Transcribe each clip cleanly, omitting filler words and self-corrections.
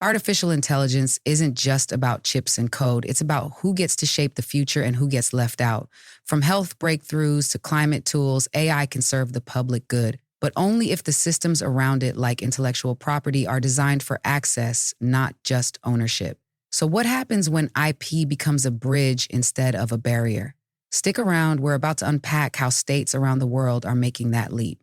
Artificial intelligence isn't just about chips and code. It's about who gets to shape the future and who gets left out. From health breakthroughs to climate tools, AI can serve the public good, but only if the systems around it, like intellectual property, are designed for access, not just ownership. So what happens when IP becomes a bridge instead of a barrier? Stick around. We're about to unpack how states around the world are making that leap.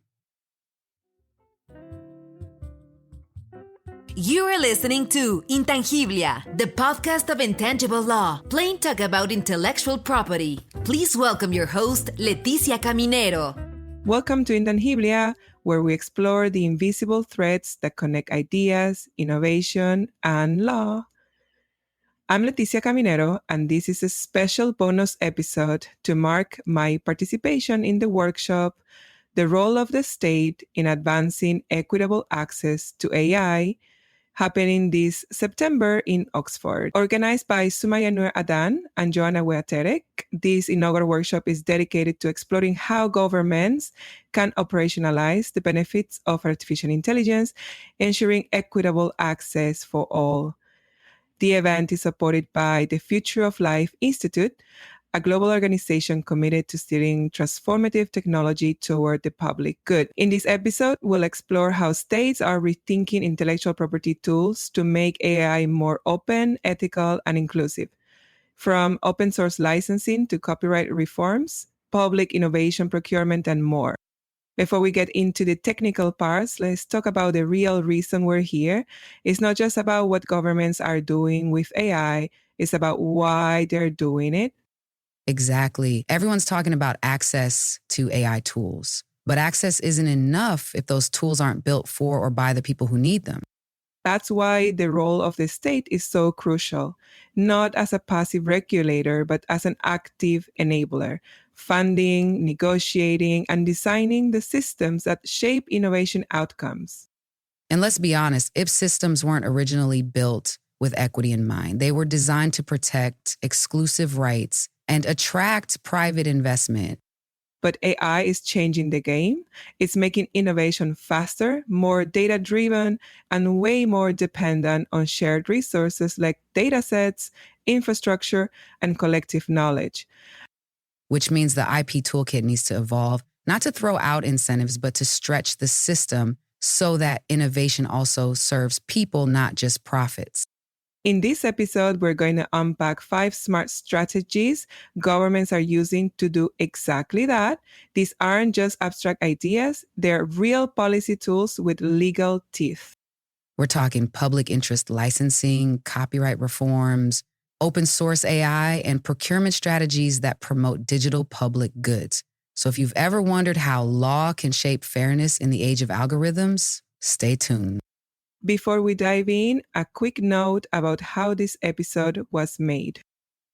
You are listening to Intangiblia, the podcast of intangible law, plain talk about intellectual property. Please welcome your host, Leticia Caminero. Welcome to Intangiblia, where we explore the invisible threads that connect ideas, innovation, and law. I'm Leticia Caminero, and this is a special bonus episode to mark my participation in the workshop, The Role of the State in Advancing Equitable Access to AI, happening this September in Oxford. Organized by Sumaya Nur Adan and Joanna Weaterek, this inaugural workshop is dedicated to exploring how governments can operationalize the benefits of artificial intelligence, ensuring equitable access for all. The event is supported by the Future of Life Institute, a global organization committed to steering transformative technology toward the public good. In this episode, we'll explore how states are rethinking intellectual property tools to make AI more open, ethical, and inclusive. From open source licensing to copyright reforms, public innovation procurement, and more. Before we get into the technical parts, let's talk about the real reason we're here. It's not just about what governments are doing with AI, it's about why they're doing it. Exactly. Everyone's talking about access to AI tools, but access isn't enough if those tools aren't built for or by the people who need them. That's why the role of the state is so crucial, not as a passive regulator, but as an active enabler, funding, negotiating, and designing the systems that shape innovation outcomes. And let's be honest, if systems weren't originally built with equity in mind, they were designed to protect exclusive rights and attract private investment. But AI is changing the game. It's making innovation faster, more data-driven, and way more dependent on shared resources like datasets, infrastructure, and collective knowledge. Which means the IP toolkit needs to evolve, not to throw out incentives, but to stretch the system so that innovation also serves people, not just profits. In this episode, we're going to unpack 5 smart strategies governments are using to do exactly that. These aren't just abstract ideas, they're real policy tools with legal teeth. We're talking public interest licensing, copyright reforms, open source AI, and procurement strategies that promote digital public goods. So if you've ever wondered how law can shape fairness in the age of algorithms, stay tuned. Before we dive in, a quick note about how this episode was made.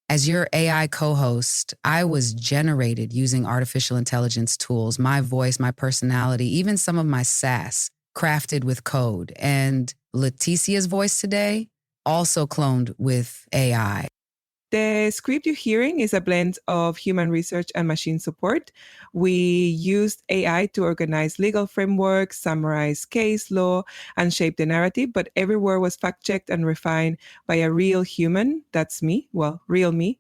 As your AI co-host, I was generated using artificial intelligence tools, my voice, my personality, even some of my sass, crafted with code. And Leticia's voice today, also cloned with AI. The script you're hearing is a blend of human research and machine support. We used AI to organize legal frameworks, summarize case law, and shape the narrative, but every word was fact-checked and refined by a real human. That's me. Well, real me.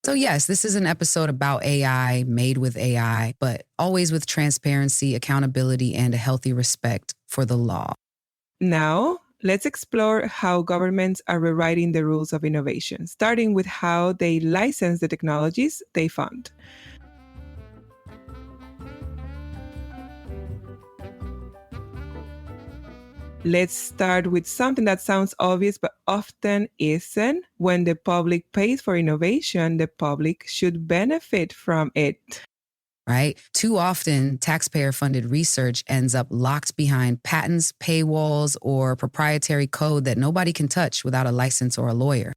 So yes, this is an episode about AI, made with AI, but always with transparency, accountability, and a healthy respect for the law. Now, let's explore how governments are rewriting the rules of innovation, starting with how they license the technologies they fund. Let's start with something that sounds obvious but often isn't. When the public pays for innovation, the public should benefit from it. Right? Too often, taxpayer-funded research ends up locked behind patents, paywalls, or proprietary code that nobody can touch without a license or a lawyer.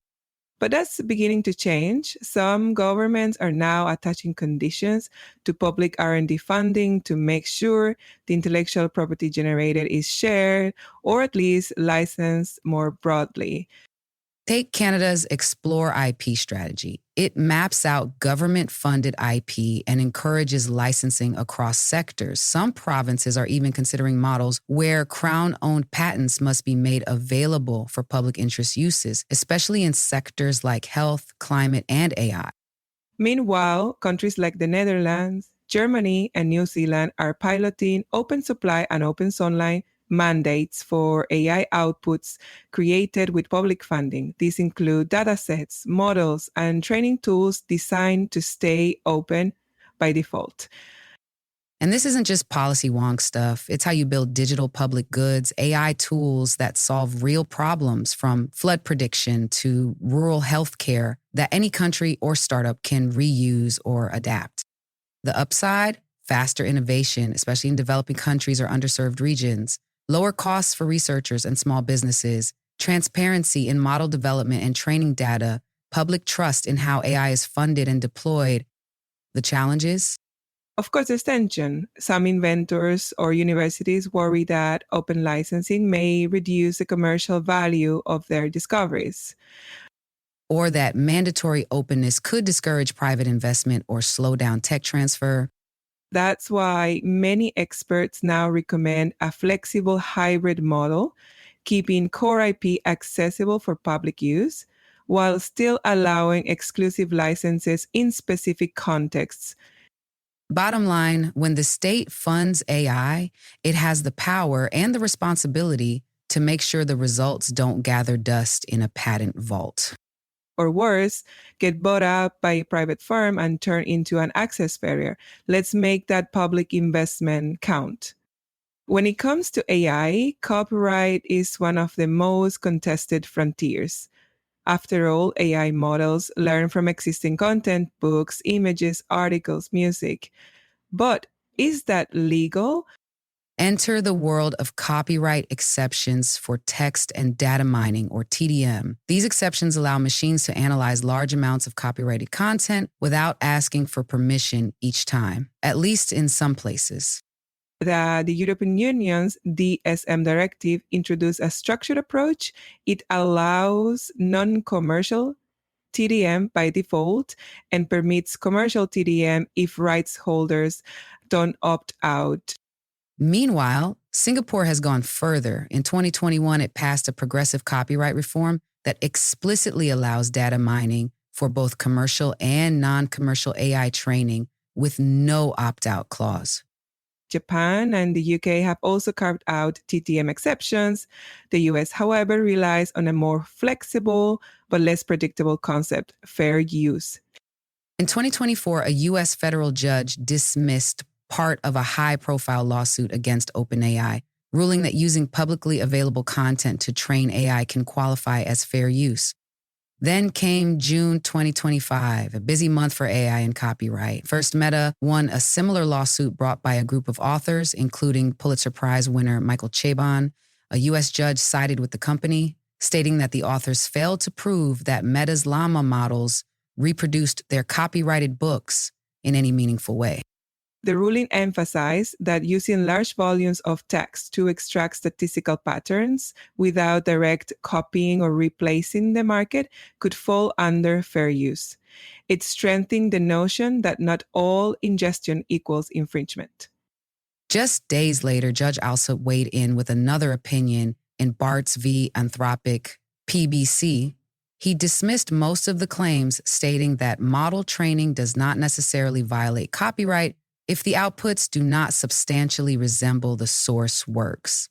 But that's beginning to change. Some governments are now attaching conditions to public R&D funding to make sure the intellectual property generated is shared or at least licensed more broadly. Take Canada's Explore IP strategy. It maps out government-funded IP and encourages licensing across sectors. Some provinces are even considering models where Crown-owned patents must be made available for public interest uses, especially in sectors like health, climate, and AI. Meanwhile, countries like the Netherlands, Germany, and New Zealand are piloting open supply and open online mandates for AI outputs created with public funding. These include datasets, models, and training tools designed to stay open by default. And this isn't just policy wonk stuff. It's how you build digital public goods, AI tools that solve real problems from flood prediction to rural healthcare that any country or startup can reuse or adapt. The upside, faster innovation, especially in developing countries or underserved regions, lower costs for researchers and small businesses, transparency in model development and training data, public trust in how AI is funded and deployed. The challenges? Of course, there's tension. Some inventors or universities worry that open licensing may reduce the commercial value of their discoveries. Or that mandatory openness could discourage private investment or slow down tech transfer. That's why many experts now recommend a flexible hybrid model, keeping core IP accessible for public use, while still allowing exclusive licenses in specific contexts. Bottom line, when the state funds AI, it has the power and the responsibility to make sure the results don't gather dust in a patent vault. Or worse, get bought up by a private firm and turn into an access barrier. Let's make that public investment count. When it comes to AI, copyright is one of the most contested frontiers. After all, AI models learn from existing content, books, images, articles, music. But is that legal? Enter the world of copyright exceptions for text and data mining, or TDM. These exceptions allow machines to analyze large amounts of copyrighted content without asking for permission each time, at least in some places. The European Union's DSM directive introduced a structured approach. It allows non-commercial TDM by default and permits commercial TDM if rights holders don't opt out. Meanwhile, Singapore has gone further. In 2021, it passed a progressive copyright reform that explicitly allows data mining for both commercial and non-commercial AI training with no opt-out clause. Japan and the UK have also carved out TTM exceptions. The US, however, relies on a more flexible but less predictable concept, fair use. In 2024, a US federal judge dismissed part of a high-profile lawsuit against OpenAI, ruling that using publicly available content to train AI can qualify as fair use. Then came June 2025, a busy month for AI and copyright. First, Meta won a similar lawsuit brought by a group of authors, including Pulitzer Prize winner Michael Chabon. A U.S. judge sided with the company, stating that the authors failed to prove that Meta's Llama models reproduced their copyrighted books in any meaningful way. The ruling emphasized that using large volumes of text to extract statistical patterns without direct copying or replacing the market could fall under fair use. It strengthened the notion that not all ingestion equals infringement. Just days later, Judge Alsop weighed in with another opinion in Bartz v. Anthropic, PBC. He dismissed most of the claims, stating that model training does not necessarily violate copyright if the outputs do not substantially resemble the source works.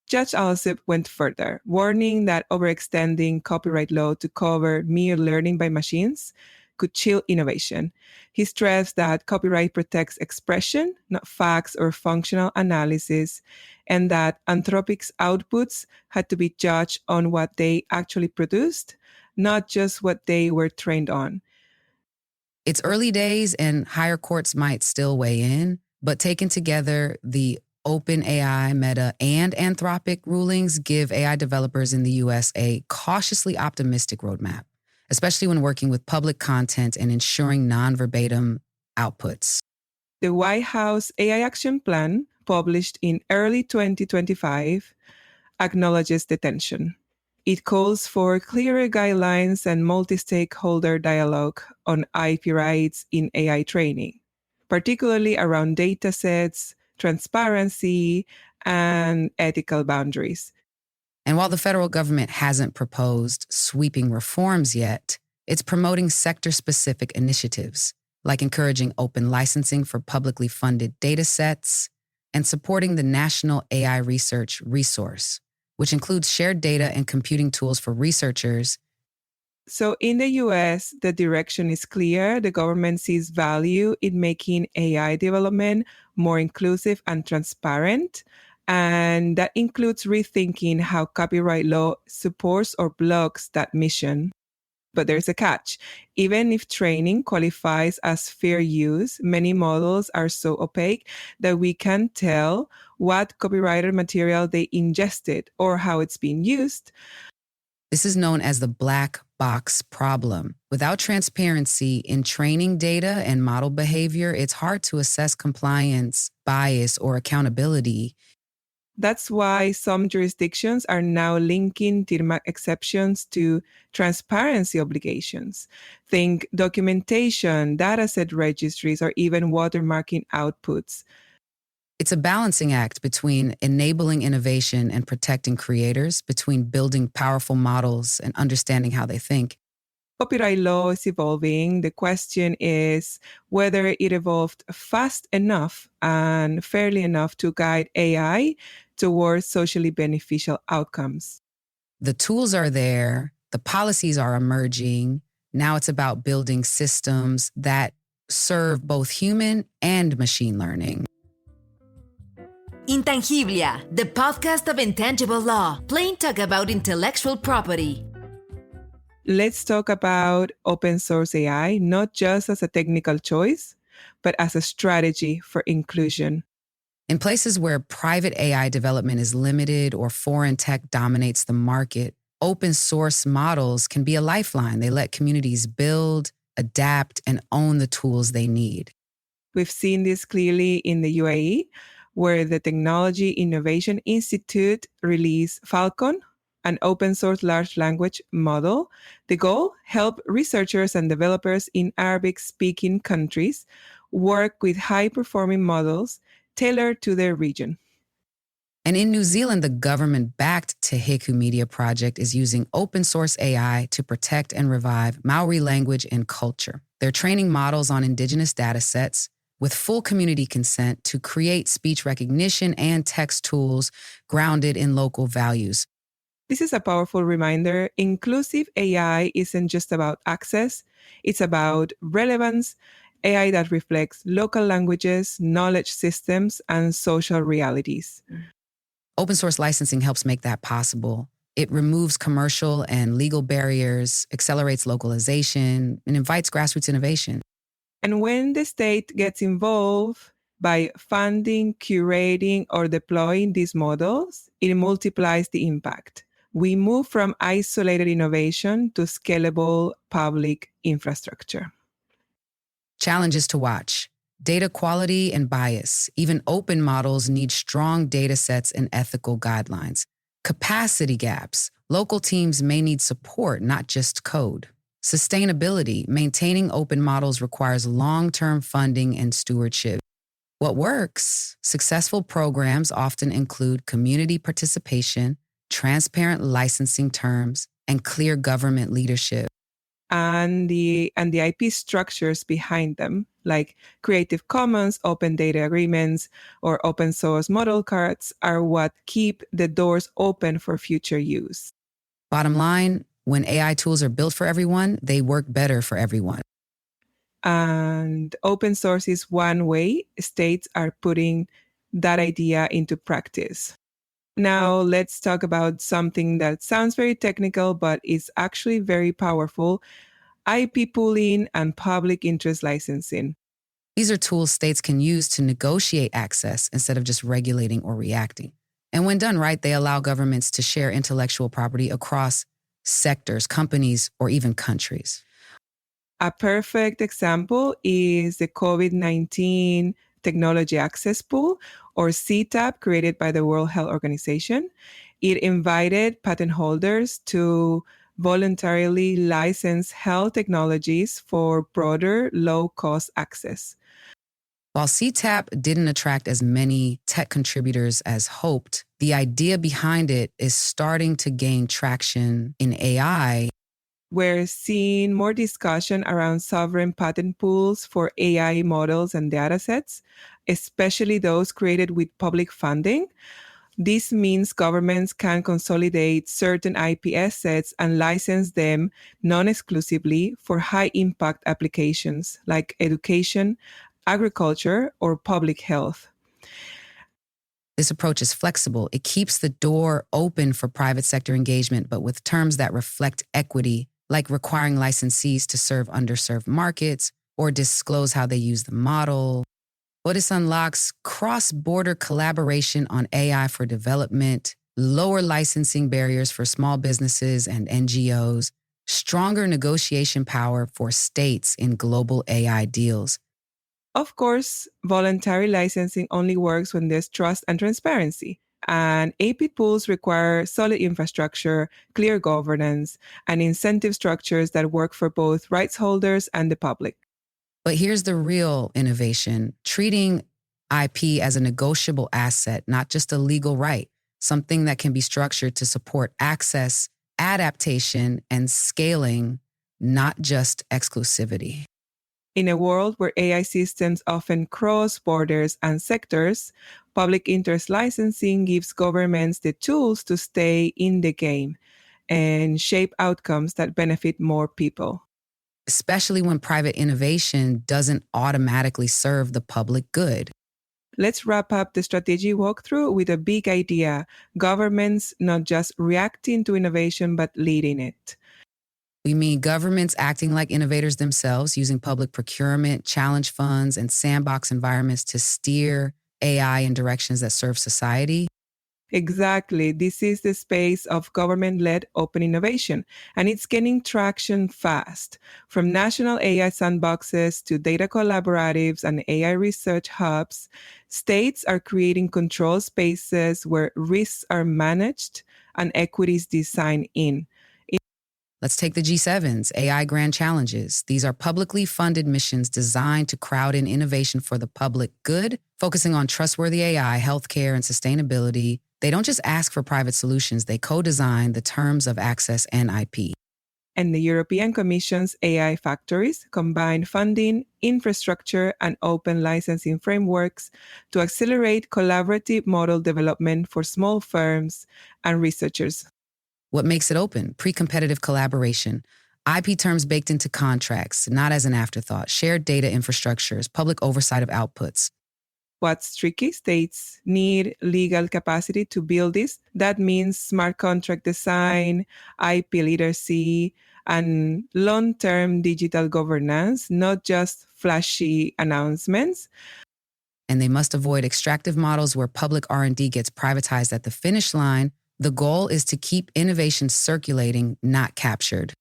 Judge Alsop went further, warning that overextending copyright law to cover mere learning by machines could chill innovation. He stressed that copyright protects expression, not facts or functional analysis, and that Anthropic's outputs had to be judged on what they actually produced, not just what they were trained on. It's early days and higher courts might still weigh in, but taken together, the OpenAI, Meta, and Anthropic rulings give AI developers in the US a cautiously optimistic roadmap, especially when working with public content and ensuring non-verbatim outputs. The White House AI Action Plan, published in early 2025, acknowledges the tension. It calls for clearer guidelines and multi-stakeholder dialogue on IP rights in AI training, particularly around data sets, transparency, and ethical boundaries. And while the federal government hasn't proposed sweeping reforms yet, it's promoting sector-specific initiatives, like encouraging open licensing for publicly funded data sets and supporting the National AI Research Resource, which includes shared data and computing tools for researchers. So in the US, the direction is clear. The government sees value in making AI development more inclusive and transparent. And that includes rethinking how copyright law supports or blocks that mission. But there's a catch. Even if training qualifies as fair use, many models are so opaque that we can't tell what copyrighted material they ingested or how it's being used. This is known as the black box problem. Without transparency in training data and model behavior, it's hard to assess compliance, bias, or accountability. That's why some jurisdictions are now linking TIRMAC exceptions to transparency obligations. Think documentation, dataset registries, or even watermarking outputs. It's a balancing act between enabling innovation and protecting creators, between building powerful models and understanding how they think. Copyright law is evolving. The question is whether it evolved fast enough and fairly enough to guide AI towards socially beneficial outcomes. The tools are there, the policies are emerging. Now it's about building systems that serve both human and machine learning. Intangiblia, the podcast of intangible law, plain talk about intellectual property. Let's talk about open source AI, not just as a technical choice, but as a strategy for inclusion. In places where private AI development is limited or foreign tech dominates the market, open source models can be a lifeline. They let communities build, adapt, and own the tools they need. We've seen this clearly in the UAE, where the Technology Innovation Institute released Falcon, an open source large language model. The goal, help researchers and developers in Arabic-speaking countries work with high-performing models tailored to their region. And in New Zealand, the government-backed Te Heku Media Project is using open source AI to protect and revive Maori language and culture. They're training models on indigenous data sets with full community consent to create speech recognition and text tools grounded in local values. This is a powerful reminder. Inclusive AI isn't just about access, it's about relevance, AI that reflects local languages, knowledge systems, and social realities. Open source licensing helps make that possible. It removes commercial and legal barriers, accelerates localization, and invites grassroots innovation. And when the state gets involved by funding, curating, or deploying these models, it multiplies the impact. We move from isolated innovation to scalable public infrastructure. Challenges to watch: data quality and bias. Even open models need strong data sets and ethical guidelines. Capacity gaps. Local teams may need support, not just code. Sustainability. Maintaining open models requires long-term funding and stewardship. What works? Successful programs often include community participation, transparent licensing terms, and clear government leadership. And the IP structures behind them, like Creative Commons, open data agreements, or open source model cards, are what keep the doors open for future use. Bottom line, when AI tools are built for everyone, they work better for everyone. And open source is one way states are putting that idea into practice. Now, let's talk about something that sounds very technical, but is actually very powerful: IP pooling and public interest licensing. These are tools states can use to negotiate access instead of just regulating or reacting. And when done right, they allow governments to share intellectual property across sectors, companies, or even countries. A perfect example is the COVID-19 Technology Access Pool, or CTAP, created by the World Health Organization. It invited patent holders to voluntarily license health technologies for broader low-cost access. While CTAP didn't attract as many tech contributors as hoped, the idea behind it is starting to gain traction in AI. We're seeing more discussion around sovereign patent pools for AI models and datasets, especially those created with public funding. This means governments can consolidate certain IP assets and license them non-exclusively for high-impact applications like education, agriculture, or public health. This approach is flexible. It keeps the door open for private sector engagement, but with terms that reflect equity, like requiring licensees to serve underserved markets or disclose how they use the model. But this unlocks cross-border collaboration on AI for development, lower licensing barriers for small businesses and NGOs, stronger negotiation power for states in global AI deals. Of course, voluntary licensing only works when there's trust and transparency. And AP pools require solid infrastructure, clear governance, and incentive structures that work for both rights holders and the public. But here's the real innovation: treating IP as a negotiable asset, not just a legal right, something that can be structured to support access, adaptation, and scaling, not just exclusivity. In a world where AI systems often cross borders and sectors, public interest licensing gives governments the tools to stay in the game and shape outcomes that benefit more people. Especially when private innovation doesn't automatically serve the public good. Let's wrap up the strategy walkthrough with a big idea: governments not just reacting to innovation, but leading it. We mean governments acting like innovators themselves, using public procurement, challenge funds, and sandbox environments to steer AI in directions that serve society. Exactly. This is the space of government-led open innovation, and it's gaining traction fast. From national AI sandboxes to data collaboratives and AI research hubs, states are creating control spaces where risks are managed and equity is designed in. Let's take the G7's AI Grand Challenges. These are publicly funded missions designed to crowd in innovation for the public good, focusing on trustworthy AI, healthcare, and sustainability. They don't just ask for private solutions, they co-design the terms of access and IP. And the European Commission's AI factories combine funding, infrastructure, and open licensing frameworks to accelerate collaborative model development for small firms and researchers. What makes it open? Pre-competitive collaboration. IP terms baked into contracts, not as an afterthought. Shared data infrastructures, public oversight of outputs. What's tricky? States need legal capacity to build this. That means smart contract design, IP literacy, and long-term digital governance, not just flashy announcements. And they must avoid extractive models where public R&D gets privatized at the finish line. The goal is to keep innovation circulating, not captured.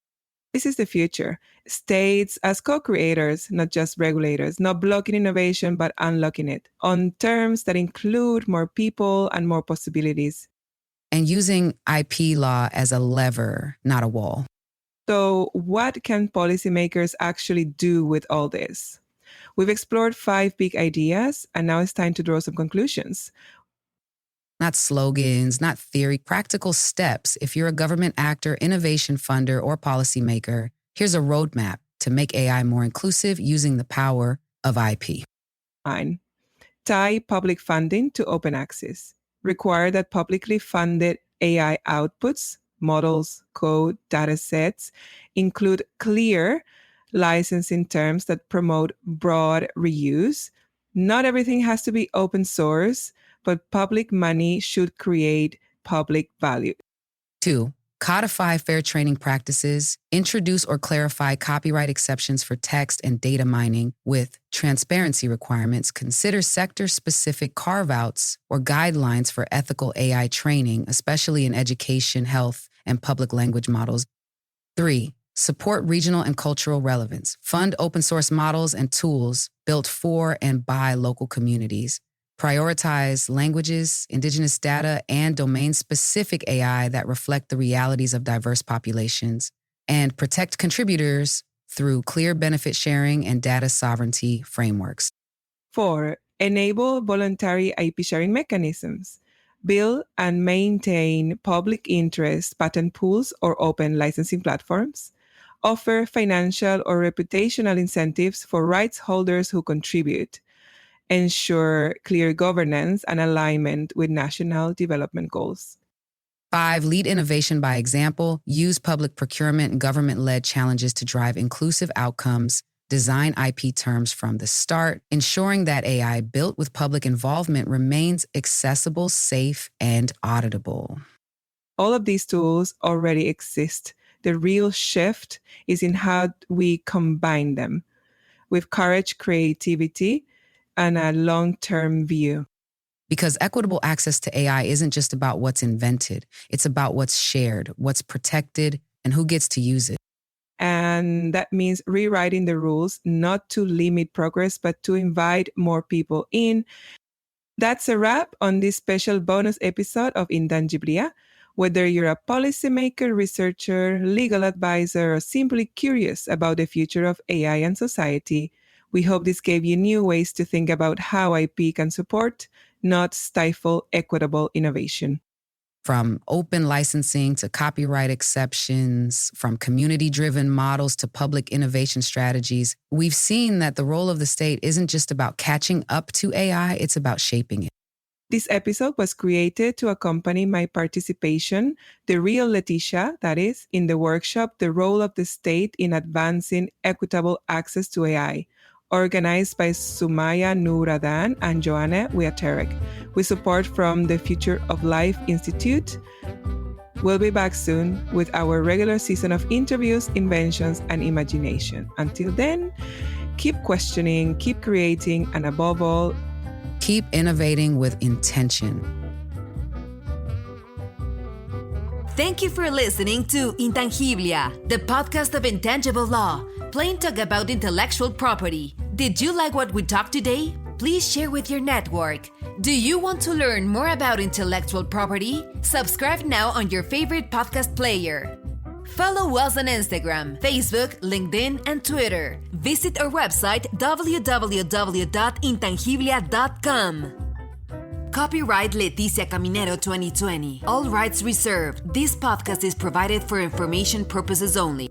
This is the future. States as co-creators, not just regulators, not blocking innovation, but unlocking it on terms that include more people and more possibilities. And using IP law as a lever, not a wall. So what can policymakers actually do with all this? We've explored 5 big ideas, and now it's time to draw some conclusions. Not slogans, not theory, practical steps. If you're a government actor, innovation funder, or policymaker, here's a roadmap to make AI more inclusive using the power of IP. Fine. Tie public funding to open access. Require that publicly funded AI outputs, models, code, data sets include clear licensing terms that promote broad reuse. Not everything has to be open source, but public money should create public value. 2, codify fair training practices, introduce or clarify copyright exceptions for text and data mining with transparency requirements, consider sector-specific carve-outs or guidelines for ethical AI training, especially in education, health, and public language models. 3, support regional and cultural relevance, fund open source models and tools built for and by local communities. prioritize languages, indigenous data, and domain-specific AI that reflect the realities of diverse populations, and protect contributors through clear benefit sharing and data sovereignty frameworks. 4. Enable voluntary IP sharing mechanisms. Build and maintain public interest patent pools or open licensing platforms. Offer financial or reputational incentives for rights holders who contribute. Ensure clear governance and alignment with national development goals. 5. Lead innovation by example. Use public procurement and government-led challenges to drive inclusive outcomes. Design IP terms from the start, ensuring that AI built with public involvement remains accessible, safe, and auditable. All of these tools already exist. The real shift is in how we combine them with courage, creativity, and a long-term view. Because equitable access to AI isn't just about what's invented. It's about what's shared, what's protected, and who gets to use it. And that means rewriting the rules, not to limit progress, but to invite more people in. That's a wrap on this special bonus episode of Intangiblia. Whether you're a policymaker, researcher, legal advisor, or simply curious about the future of AI and society, we hope this gave you new ways to think about how IP can support, not stifle, equitable innovation. From open licensing to copyright exceptions, from community-driven models to public innovation strategies, we've seen that the role of the state isn't just about catching up to AI, it's about shaping it. This episode was created to accompany my participation, the real Leticia, that is, in the workshop, The Role of the State in Advancing Equitable Access to AI, organized by Sumaya Nouradan and Joanna Wiaterek, with support from the Future of Life Institute. We'll be back soon with our regular season of interviews, inventions, and imagination. Until then, keep questioning, keep creating, and above all, keep innovating with intention. Thank you for listening to Intangiblia, the podcast of intangible law, plain talk about intellectual property. Did you like what we talked today? Please share with your network. Do you want to learn more about intellectual property? Subscribe now on your favorite podcast player. Follow us on Instagram, Facebook, LinkedIn, and Twitter. Visit our website www.intangiblia.com. Copyright Leticia Caminero 2020. All rights reserved. This podcast is provided for information purposes only.